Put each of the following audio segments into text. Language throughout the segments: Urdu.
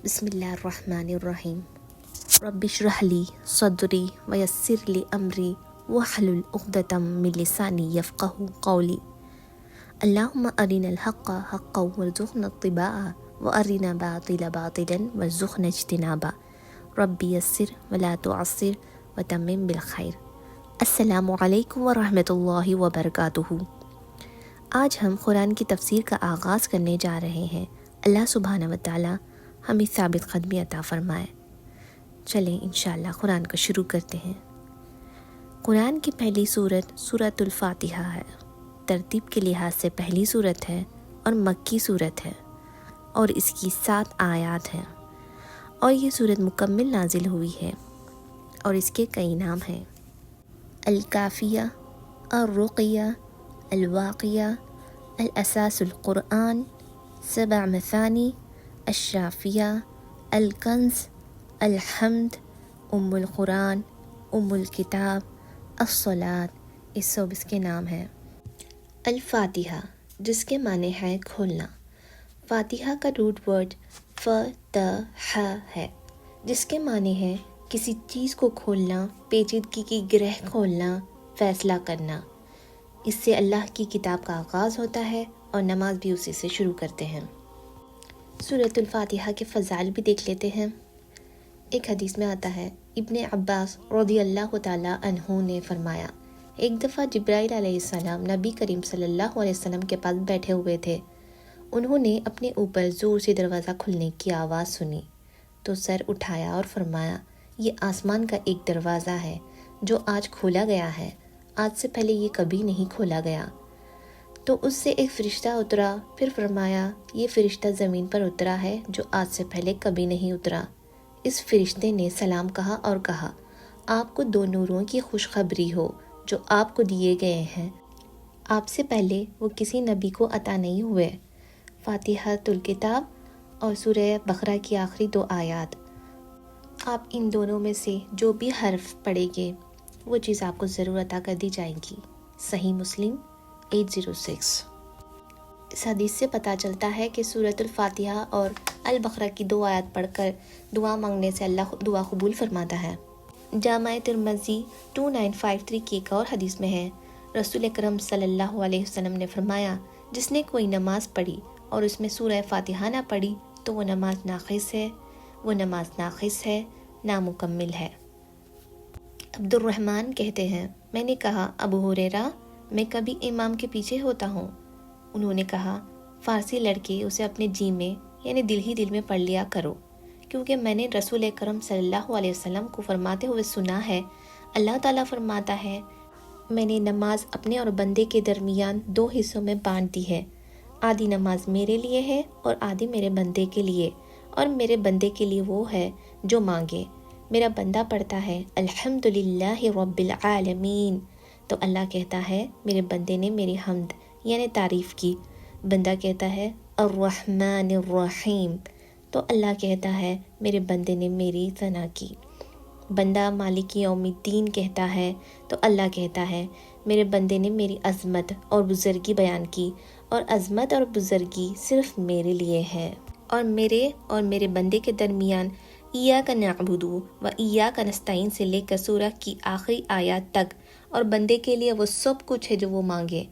بسم اللہ الرحمن الرحیم رب اشرح لی صدری ویسر لی امری واحلل عقدۃ من لسانی یفقہوا قولی اللہم ارنا الحق حقا وارزقنا اتباعہ وارنا باطلا باطلا وارزقنا اجتنابہ رب یسر ولا تعسر وتمم بالخیر۔ السلام علیکم ورحمۃ اللہ وبرکاتہ۔ آج ہم قرآن کی تفسیر کا آغاز کرنے جا رہے ہیں۔ اللہ سبحانہ و تعالی ہمیں ثابت قدمی عطا فرمائے۔ چلیں انشاءاللہ قرآن کو شروع کرتے ہیں۔ قرآن کی پہلی سورت سورۃ الفاتحہ ہے۔ ترتیب کے لحاظ سے پہلی سورت ہے اور مکی سورت ہے اور اس کی 7 آیات ہیں، اور یہ سورت مکمل نازل ہوئی ہے اور اس کے کئی نام ہیں: الکافیہ، الرقیہ، الواقیہ، الاساس القرآن، 7 مثانی، الشافیہ، الکنز، الحمد، ام القرآن، ام الکتاب، الصلاۃ، اس سب اس کے نام ہیں۔ الفاتحہ، جس کے معنی ہے کھولنا۔ فاتحہ کا روٹ ورڈ فتح ہے، جس کے معنی ہے کسی چیز کو کھولنا، پیچیدگی کی گرہ کھولنا، فیصلہ کرنا۔ اس سے اللہ کی کتاب کا آغاز ہوتا ہے اور نماز بھی اسی سے شروع کرتے ہیں۔ سورۃ الفاتحہ کے فضائل بھی دیکھ لیتے ہیں۔ ایک حدیث میں آتا ہے، ابن عباس رضی اللہ تعالیٰ عنہ نے فرمایا، ایک دفعہ جبرائیل علیہ السلام نبی کریم صلی اللہ علیہ وسلم کے پاس بیٹھے ہوئے تھے۔ انہوں نے اپنے اوپر زور سے دروازہ کھلنے کی آواز سنی تو سر اٹھایا اور فرمایا، یہ آسمان کا ایک دروازہ ہے جو آج کھولا گیا ہے، آج سے پہلے یہ کبھی نہیں کھولا گیا۔ تو اس سے ایک فرشتہ اترا، پھر فرمایا، یہ فرشتہ زمین پر اترا ہے جو آج سے پہلے کبھی نہیں اترا۔ اس فرشتے نے سلام کہا اور کہا، آپ کو 2 نوروں کی خوشخبری ہو جو آپ کو دیے گئے ہیں، آپ سے پہلے وہ کسی نبی کو عطا نہیں ہوئے۔ فاتحۃ الکتاب اور سورہ بقرہ کی آخری 2 آیات۔ آپ ان دونوں میں سے جو بھی حرف پڑھیں گے وہ چیز آپ کو ضرور عطا کر دی جائے گی۔ صحیح مسلم 806۔ اس حدیث سے پتہ چلتا ہے کہ سورۃ الفاتحہ اور البقرہ کی 2 آیات پڑھ کر دعا مانگنے سے اللہ دعا قبول فرماتا ہے۔ جامع ترمذی 2953 کی ایک اور حدیث میں ہے، رسول اکرم صلی اللہ علیہ وسلم نے فرمایا، جس نے کوئی نماز پڑھی اور اس میں سورہ فاتحہ نہ پڑھی تو وہ نماز ناقص ہے، نامکمل ہے۔ عبد الرحمن کہتے ہیں، میں نے کہا، ابو ہریرہ، میں کبھی امام کے پیچھے ہوتا ہوں؟ انہوں نے کہا، فارسی لڑکے اسے اپنے جی میں یعنی دل ہی دل میں پڑھ لیا کرو، کیونکہ میں نے رسول اکرم صلی اللہ علیہ وسلم کو فرماتے ہوئے سنا ہے، اللہ تعالیٰ فرماتا ہے، میں نے نماز اپنے اور بندے کے درمیان 2 حصوں میں بانٹ دی ہے، آدھی نماز میرے لیے ہے اور آدھی میرے بندے کے لیے، اور میرے بندے کے لیے وہ ہے جو مانگے۔ میرا بندہ پڑھتا ہے الحمدللہ رب العالمین، تو اللہ کہتا ہے میرے بندے نے میری حمد یعنی تعریف کی۔ بندہ کہتا ہے الرحمن الرحیم، تو اللہ کہتا ہے میرے بندے نے میری ثنا کی۔ بندہ مالک یوم الدین کہتا ہے تو اللہ کہتا ہے میرے بندے نے میری عظمت اور بزرگی بیان کی، اور عظمت اور بزرگی صرف میرے لیے ہے، اور میرے بندے کے درمیان ایاک نعبد و ایاک نستعین سے لے کر سورہ کی آخری آیات تک، اور بندے کے لیے وہ سب کچھ ہے جو وہ مانگے۔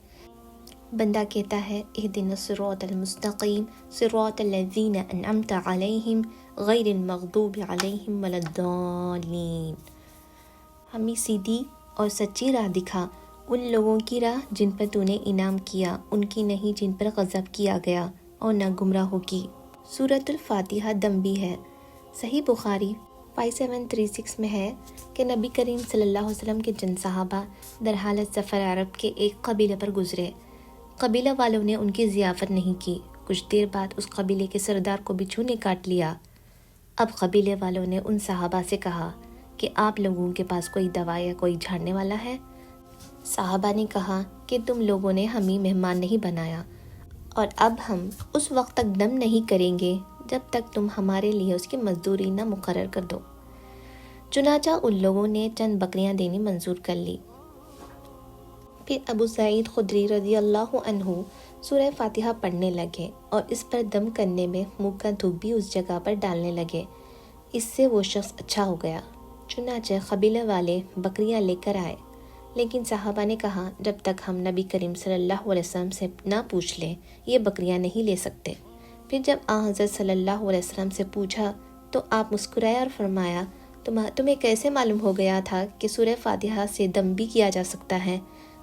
بندہ کہتا ہے اہدنا الصراط المستقیم صراط الذین انعمت علیہم غیر المغضوب علیہم ولا الضالین، ہمیں سیدھی اور سچی راہ دکھا، ان لوگوں کی راہ جن پر تو نے انعام کیا، ان کی نہیں جن پر غضب کیا گیا، اور نہ گمراہوں کی۔ سورۃ الفاتحہ دم بھی ہے۔ صحیح بخاری 5736 میں ہے کہ نبی کریم صلی اللہ علیہ وسلم کے جن صحابہ در حالت سفر عرب کے ایک قبیلے پر گزرے۔ قبیلہ والوں نے ان کی ضیافت نہیں کی۔ کچھ دیر بعد اس قبیلے کے سردار کو بچھو نے کاٹ لیا۔ اب قبیلے والوں نے ان صحابہ سے کہا کہ آپ لوگوں کے پاس کوئی دوا یا کوئی جھاڑنے والا ہے؟ صحابہ نے کہا کہ تم لوگوں نے ہمیں مہمان نہیں بنایا، اور اب ہم اس وقت تک دم نہیں کریں گے جب تک تم ہمارے لیے اس کی مزدوری نہ مقرر کر دو۔ چنانچہ ان لوگوں نے چند بکریاں دینی منظور کر لی۔ پھر ابو سعید خدری رضی اللہ عنہ سورہ فاتحہ پڑھنے لگے اور اس پر دم کرنے میں منہ کا تھوک بھی اس جگہ پر ڈالنے لگے۔ اس سے وہ شخص اچھا ہو گیا۔ چنانچہ قبیلہ والے بکریاں لے کر آئے، لیکن صحابہ نے کہا جب تک ہم نبی کریم صلی اللہ علیہ وسلم سے نہ پوچھ لیں یہ بکریاں نہیں لے سکتے۔ پھر جب حضرت صلی اللہ علیہ وسلم سے پوچھا تو آپ مسکرائے اور فرمایا تمہیں کیسے معلوم ہو گیا تھا کہ سورہ فاتحہ سے دم بھی کیا جا سکتا ہے؟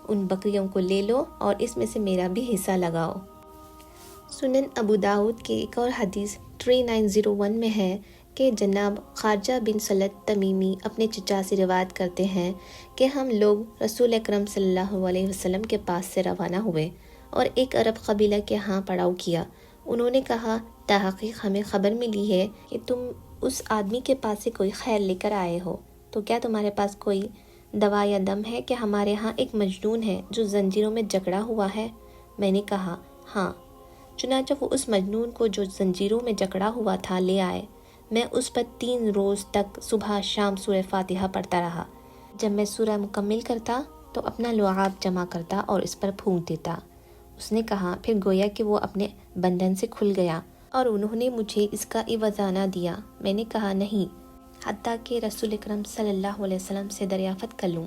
ان بکریوں کو لے لو اور اس میں سے میرا بھی حصہ لگاؤ۔ سنن ابو داؤد کے ایک اور حدیث 3901 میں ہے کہ جناب خارجہ بن سلت تمیمی اپنے چچا سے روایت کرتے ہیں کہ ہم لوگ رسول اکرم صلی اللہ علیہ وسلم کے پاس سے روانہ ہوئے اور ایک عرب قبیلہ کے ہاں پڑاؤ کیا۔ انہوں نے کہا تحقیق ہمیں خبر ملی ہے کہ تم اس آدمی کے پاس سے کوئی خیر لے کر آئے ہو، تو کیا تمہارے پاس کوئی دوا یا دم ہے کہ ہمارے ہاں ایک مجنون ہے جو زنجیروں میں جکڑا ہوا ہے؟ میں نے کہا ہاں۔ چنانچہ وہ اس مجنون کو جو زنجیروں میں جکڑا ہوا تھا لے آئے۔ میں اس پر 3 روز تک صبح شام سورہ فاتحہ پڑھتا رہا۔ جب میں سورہ مکمل کرتا تو اپنا لعاب جمع کرتا اور اس پر پھونک دیتا۔ اس نے کہا پھر گویا کہ وہ اپنے بندھن سے کھل گیا اور انہوں نے مجھے اس کا عوضانہ دیا۔ میں نے کہا نہیں، حتیٰ کہ رسول اکرم صلی اللہ علیہ وسلم سے دریافت کر لوں۔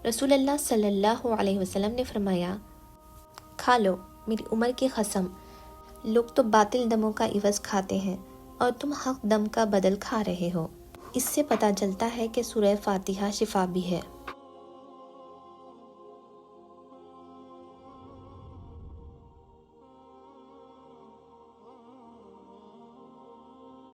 رسول اللہ صلی اللہ علیہ وسلم نے فرمایا کھا لو، میری عمر کی قسم، لوگ تو باطل دموں کا عوض کھاتے ہیں اور تم حق دم کا بدل کھا رہے ہو۔ اس سے پتہ چلتا ہے کہ سورہ فاتحہ شفا بھی ہے۔